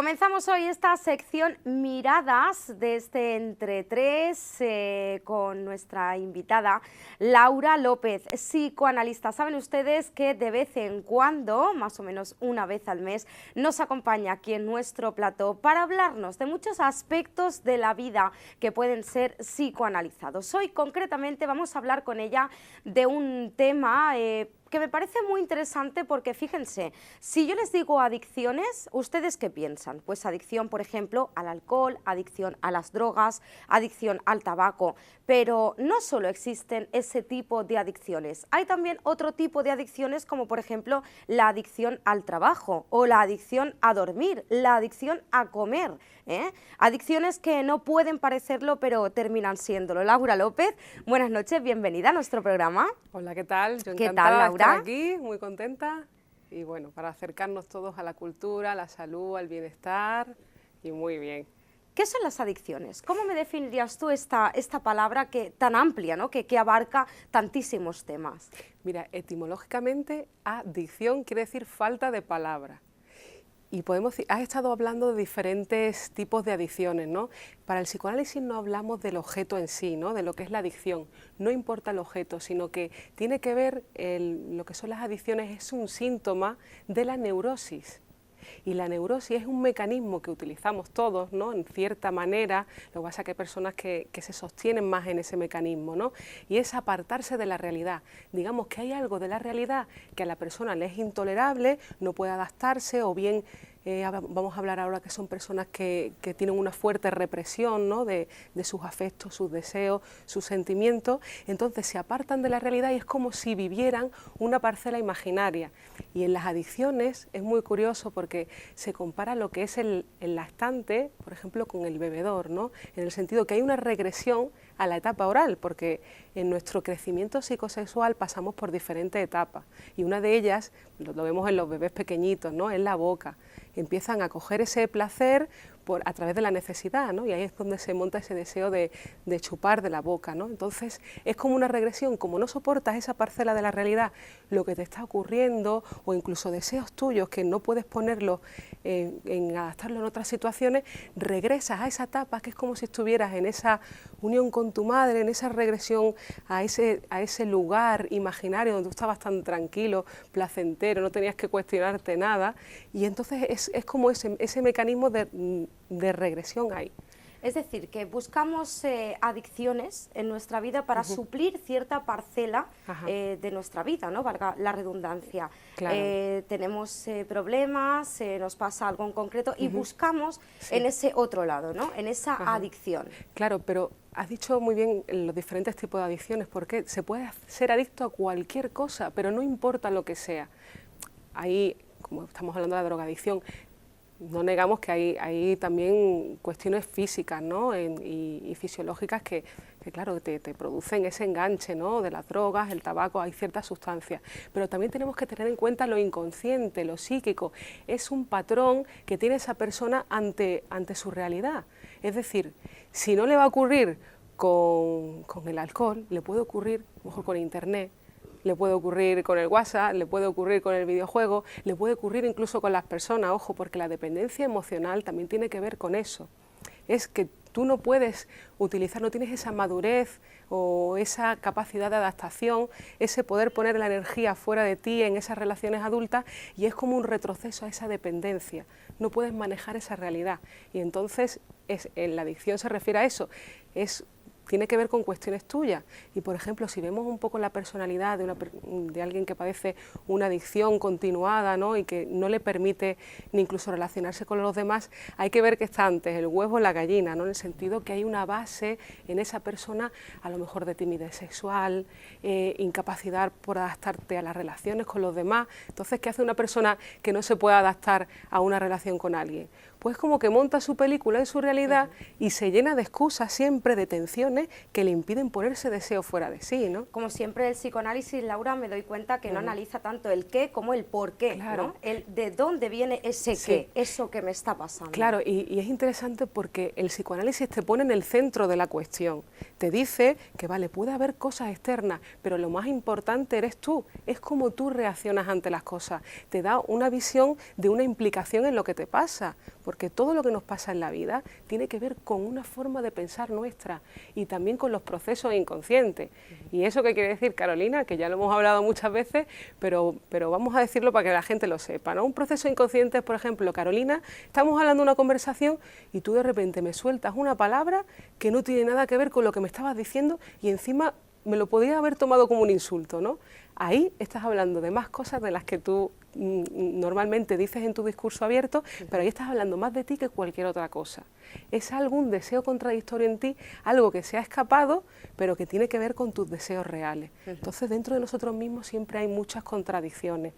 Comenzamos hoy esta sección Miradas de este Entre Tres con nuestra invitada Laura López, psicoanalista. Saben ustedes que de vez en cuando, más o menos una vez al mes, nos acompaña aquí en nuestro plató para hablarnos de muchos aspectos de la vida que pueden ser psicoanalizados. Hoy concretamente vamos a hablar con ella de un tema que me parece muy interesante porque fíjense, si yo les digo adicciones, ¿ustedes qué piensan? Pues adicción, por ejemplo, al alcohol, adicción a las drogas, adicción al tabaco, pero no solo existen ese tipo de adicciones, hay también otro tipo de adicciones como por ejemplo la adicción al trabajo o la adicción a dormir, la adicción a comer, adicciones que no pueden parecerlo pero terminan siéndolo. Laura López, buenas noches, bienvenida a nuestro programa. Hola, ¿qué tal? Yo ¿Qué encantada tal, Laura? de estar aquí, muy contenta. Y bueno, para acercarnos todos a la cultura, a la salud, al bienestar y muy bien. ¿Qué son las adicciones? ¿Cómo me definirías tú esta palabra tan amplia, ¿no? que abarca tantísimos temas? Mira, etimológicamente, adicción quiere decir falta de palabra. Y podemos decir, has estado hablando de diferentes tipos de adicciones, ¿no? Para el psicoanálisis no hablamos del objeto en sí, ¿no? De lo que es la adicción. No importa el objeto, sino que tiene que ver, lo que son las adicciones es un síntoma de la neurosis. Y la neurosis es un mecanismo que utilizamos todos, ¿no? En cierta manera, lo que pasa es que hay personas que se sostienen más en ese mecanismo, ¿no? Y es apartarse de la realidad. Digamos que hay algo de la realidad que a la persona le es intolerable, no puede adaptarse o bien vamos a hablar ahora que son personas que tienen una fuerte represión, ¿no? de sus afectos, sus deseos, sus sentimientos, entonces se apartan de la realidad y es como si vivieran una parcela imaginaria. Y en las adicciones es muy curioso porque se compara lo que es el lactante, por ejemplo, con el bebedor, ¿no? En el sentido que hay una regresión a la etapa oral, porque en nuestro crecimiento psicosexual pasamos por diferentes etapas y una de ellas, lo vemos en los bebés pequeñitos, ¿no? Es la boca. Empiezan a coger ese placer a través de la necesidad, ¿no? Y ahí es donde se monta ese deseo de chupar de la boca, ¿no? Entonces es como una regresión, como no soportas esa parcela de la realidad, lo que te está ocurriendo o incluso deseos tuyos que no puedes ponerlos en adaptarlo en otras situaciones, regresas a esa etapa que es como si estuvieras en esa unión con tu madre, en esa regresión a ese lugar imaginario donde tú estabas tan tranquilo, placentero, no tenías que cuestionarte nada, y entonces es como ese mecanismo de regresión ahí. Es decir, que buscamos adicciones en nuestra vida para suplir cierta parcela de nuestra vida, ¿no? Valga la redundancia. Claro. Tenemos problemas, nos pasa algo en concreto y buscamos en ese otro lado, ¿no? En esa adicción. Claro, pero has dicho muy bien los diferentes tipos de adicciones, porque se puede ser adicto a cualquier cosa, pero no importa lo que sea. Ahí, como estamos hablando de la drogadicción, no negamos que hay también cuestiones físicas, ¿no? y fisiológicas que claro, te producen ese enganche, ¿no? De las drogas, el tabaco, hay ciertas sustancias. Pero también tenemos que tener en cuenta lo inconsciente, lo psíquico. Es un patrón que tiene esa persona ante su realidad. Es decir, si no le va a ocurrir con el alcohol, le puede ocurrir a lo mejor con internet, le puede ocurrir con el WhatsApp, le puede ocurrir con el videojuego, le puede ocurrir incluso con las personas, ojo, porque la dependencia emocional también tiene que ver con eso. Es que tú no puedes utilizar, no tienes esa madurez o esa capacidad de adaptación, ese poder poner la energía fuera de ti en esas relaciones adultas y es como un retroceso a esa dependencia. No puedes manejar esa realidad y entonces la adicción se refiere a eso, tiene que ver con cuestiones tuyas y, por ejemplo, si vemos un poco la personalidad de alguien que padece una adicción continuada, ¿no? Y que no le permite ni incluso relacionarse con los demás, hay que ver qué está antes, el huevo o la gallina, ¿no? En el sentido que hay una base en esa persona, a lo mejor de timidez sexual, incapacidad por adaptarte a las relaciones con los demás. Entonces, ¿qué hace una persona que no se puede adaptar a una relación con alguien? Pues como que monta su película en su realidad y se llena de excusas siempre, de tensiones adicciones que le impiden poner ese deseo fuera de sí, ¿no? Como siempre el psicoanálisis, Laura, me doy cuenta que no analiza tanto el qué como el por qué, claro. ¿no? El de dónde viene ese qué, eso que me está pasando. Claro, y es interesante porque el psicoanálisis te pone en el centro de la cuestión. Te dice que, vale, puede haber cosas externas, pero lo más importante eres tú, es cómo tú reaccionas ante las cosas. Te da una visión de una implicación en lo que te pasa, porque todo lo que nos pasa en la vida tiene que ver con una forma de pensar nuestra y también con los procesos inconscientes. ¿Y eso qué quiere decir, Carolina? Que ya lo hemos hablado muchas veces, pero vamos a decirlo para que la gente lo sepa, ¿no? Un proceso inconsciente es, por ejemplo, Carolina, estamos hablando de una conversación y tú de repente me sueltas una palabra que no tiene nada que ver con lo que me estabas diciendo y encima me lo podía haber tomado como un insulto, ¿no? Ahí estás hablando de más cosas de las que tú normalmente dices en tu discurso abierto, pero ahí estás hablando más de ti que cualquier otra cosa. Es algún deseo contradictorio en ti, algo que se ha escapado, pero que tiene que ver con tus deseos reales. Entonces, dentro de nosotros mismos siempre hay muchas contradicciones.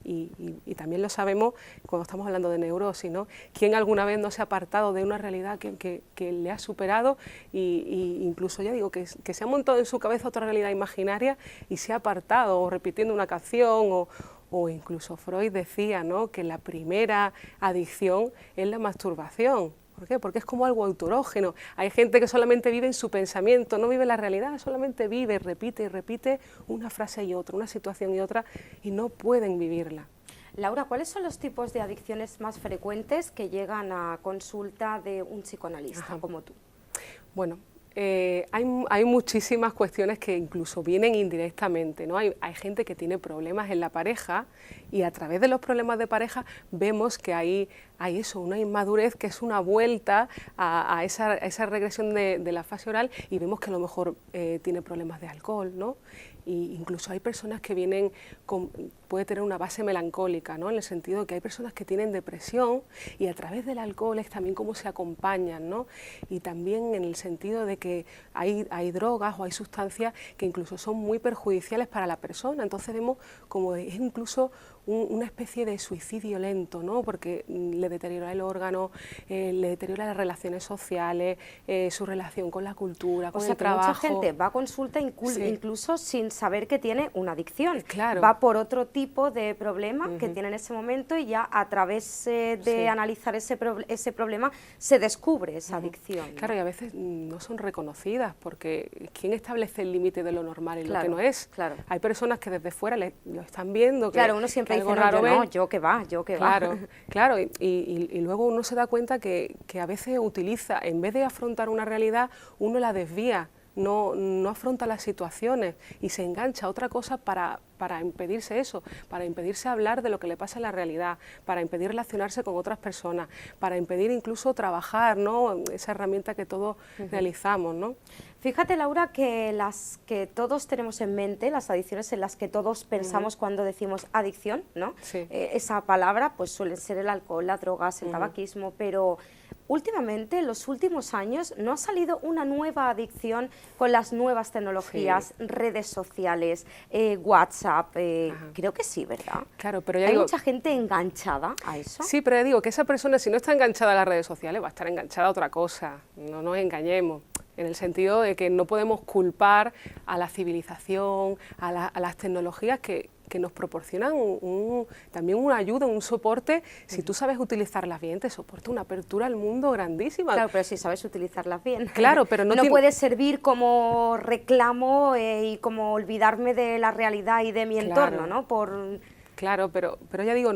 Y también lo sabemos cuando estamos hablando de neurosis, ¿no? ¿Quién alguna vez no se ha apartado de una realidad que le ha superado y incluso, ya digo, que se ha montado en su cabeza otra realidad imaginaria y se ha apartado, o repitiendo una canción, o incluso Freud decía, ¿no?, que la primera adicción es la masturbación. ¿Por qué? Porque es como algo autorógeno. Hay gente que solamente vive en su pensamiento, no vive la realidad, solamente vive, repite y repite una frase y otra, una situación y otra, y no pueden vivirla. Laura, ¿cuáles son los tipos de adicciones más frecuentes que llegan a consulta de un psicoanalista como tú? Bueno, hay muchísimas cuestiones que incluso vienen indirectamente, ¿no? Hay gente que tiene problemas en la pareja y a través de los problemas de pareja vemos que hay eso, una inmadurez que es una vuelta a esa regresión de la fase oral y vemos que a lo mejor tiene problemas de alcohol, ¿no? Y incluso hay personas que vienen puede tener una base melancólica, ¿no? En el sentido de que hay personas que tienen depresión y a través del alcohol es también cómo se acompañan, ¿no? Y también en el sentido de que hay drogas o hay sustancias que incluso son muy perjudiciales para la persona. Entonces vemos como es incluso una especie de suicidio lento, ¿no? Porque le deteriora el órgano, le deteriora las relaciones sociales, su relación con la cultura, con el trabajo. Mucha gente va a consulta incluso sin saber que tiene una adicción. Claro. Va por otro tipo de problema que tiene en ese momento y ya a través de analizar ese problema se descubre esa adicción, ¿no? Claro, y a veces no son reconocidas porque ¿quién establece el límite de lo normal y lo que no es? Claro. Hay personas que desde fuera lo están viendo. Claro, uno siempre dice, no, yo que va. Claro, y luego uno se da cuenta que a veces utiliza, en vez de afrontar una realidad, uno la desvía, no afronta las situaciones y se engancha a otra cosa para impedirse eso, para impedirse hablar de lo que le pasa en la realidad, para impedir relacionarse con otras personas, para impedir incluso trabajar, ¿no?, esa herramienta que todos realizamos, ¿no? Fíjate, Laura, que las que todos tenemos en mente, las adicciones en las que todos pensamos cuando decimos adicción, ¿no? Sí. Esa palabra pues suelen ser el alcohol, las drogas, el tabaquismo, pero últimamente, en los últimos años, ¿no ha salido una nueva adicción con las nuevas tecnologías, redes sociales, WhatsApp? Creo que sí, ¿verdad? Claro, pero ya ¿Hay digo, mucha gente enganchada a eso? Sí, pero ya digo que esa persona, si no está enganchada a las redes sociales, va a estar enganchada a otra cosa, no nos engañemos. En el sentido de que no podemos culpar a la civilización, a las tecnologías que nos proporcionan también una ayuda, un soporte. Si tú sabes utilizarlas bien, te soporta una apertura al mundo grandísima. Claro, pero si sabes utilizarlas bien. Claro, pero no puede servir como reclamo y como olvidarme de la realidad y de mi entorno, ¿no? Claro, pero ya digo,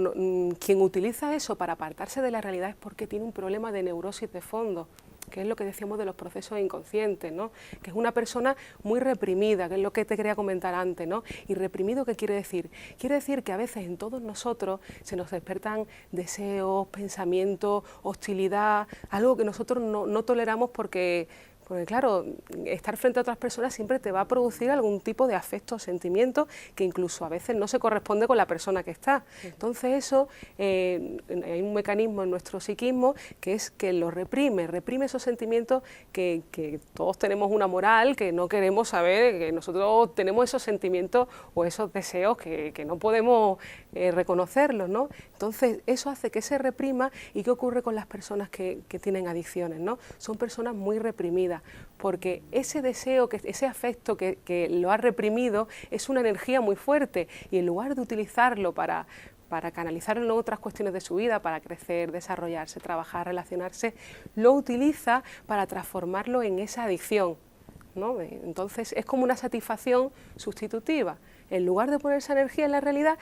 quien utiliza eso para apartarse de la realidad es porque tiene un problema de neurosis de fondo, que es lo que decíamos de los procesos inconscientes, ¿no? Que es una persona muy reprimida, que es lo que te quería comentar antes, ¿no? Y reprimido, ¿qué quiere decir? Quiere decir que a veces en todos nosotros se nos despertan deseos, pensamientos, hostilidad, algo que nosotros no toleramos porque claro, estar frente a otras personas siempre te va a producir algún tipo de afecto o sentimiento que incluso a veces no se corresponde con la persona que está. Entonces eso, hay un mecanismo en nuestro psiquismo que es que lo reprime esos sentimientos que todos tenemos una moral, que no queremos saber, que nosotros tenemos esos sentimientos o esos deseos que no podemos reconocerlos, ¿no? Entonces eso hace que se reprima. ¿Y qué ocurre con las personas que tienen adicciones, ¿no? Son personas muy reprimidas. vida, porque ese deseo, ese afecto que lo ha reprimido es una energía muy fuerte y en lugar de utilizarlo para canalizarlo en otras cuestiones de su vida, para crecer, desarrollarse, trabajar, relacionarse, lo utiliza para transformarlo en esa adicción, ¿no? Entonces es como una satisfacción sustitutiva. En lugar de poner esa energía en la realidad,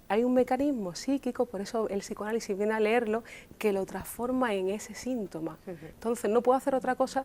hay un mecanismo psíquico, por eso el psicoanálisis viene a leerlo, que lo transforma en ese síntoma. Entonces no puedo hacer otra cosa,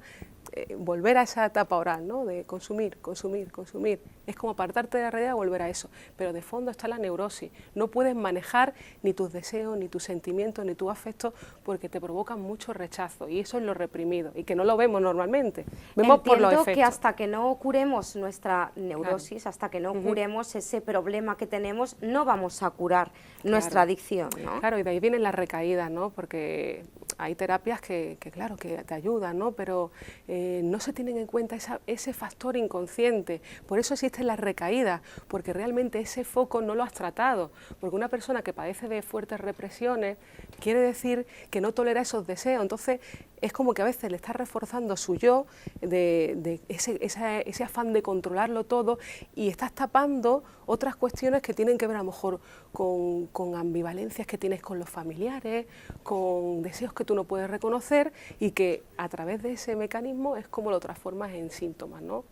volver a esa etapa oral, ¿no? De consumir, consumir, consumir. Es como apartarte de la realidad y volver a eso. Pero de fondo está la neurosis. No puedes manejar ni tus deseos, ni tus sentimientos, ni tus afectos, porque te provocan mucho rechazo. Y eso es lo reprimido, y que no lo vemos normalmente. Vemos por los efectos. Que hasta que no curemos nuestra neurosis, claro, hasta que no curemos ese problema que tenemos, no vamos a curar nuestra adicción, ¿no? Claro, y de ahí vienen las recaídas, ¿no? Porque hay terapias que claro, que te ayudan, ¿no? Pero no se tienen en cuenta ese factor inconsciente. Por eso existen las recaídas, porque realmente ese foco no lo has tratado. Porque una persona que padece de fuertes represiones quiere decir que no tolera esos deseos. Entonces es como que a veces le estás reforzando su yo de ese afán de controlarlo todo, y estás tapando otras cuestiones que tienen que ver a lo mejor con ambivalencias que tienes con los familiares, con deseos que tú no puedes reconocer, y que a través de ese mecanismo es como lo transformas en síntomas, ¿no?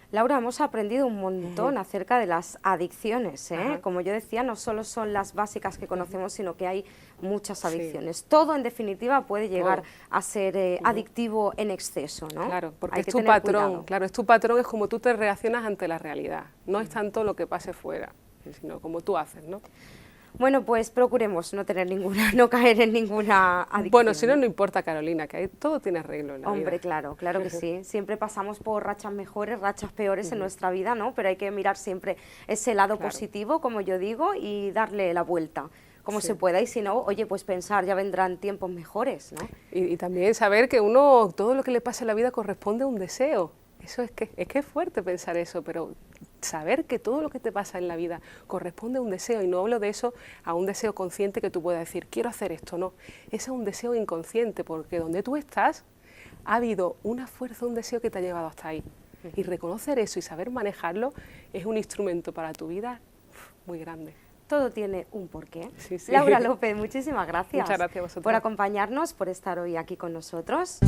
Laura, hemos aprendido un montón acerca de las adicciones, ¿eh? Como yo decía, no solo son las básicas que conocemos, sino que hay muchas adicciones. Todo, en definitiva, puede llegar a ser adictivo en exceso, ¿no? Claro, porque es tu patrón, claro, es tu patrón, es como tú te reaccionas ante la realidad. No es tanto lo que pase fuera, sino como tú haces, ¿no? Bueno, pues procuremos no caer en ninguna adicción. Bueno, si no, no importa, Carolina, que todo tiene arreglo en la vida. Hombre, claro que sí. Siempre pasamos por rachas mejores, rachas peores en nuestra vida, ¿no? Pero hay que mirar siempre ese lado positivo, como yo digo, y darle la vuelta como se pueda, y si no, oye, pues pensar, ya vendrán tiempos mejores, ¿no? Y también saber que uno, todo lo que le pasa en la vida corresponde a un deseo. Eso es que es fuerte pensar eso, pero saber que todo lo que te pasa en la vida corresponde a un deseo, y no hablo de eso a un deseo consciente que tú puedas decir, quiero hacer esto, no. Ese es un deseo inconsciente, porque donde tú estás ha habido una fuerza, un deseo que te ha llevado hasta ahí. Y reconocer eso y saber manejarlo es un instrumento para tu vida muy grande. Todo tiene un porqué. Sí, sí. Laura López, muchísimas gracias. Muchas gracias a vosotros por acompañarnos, por estar hoy aquí con nosotros.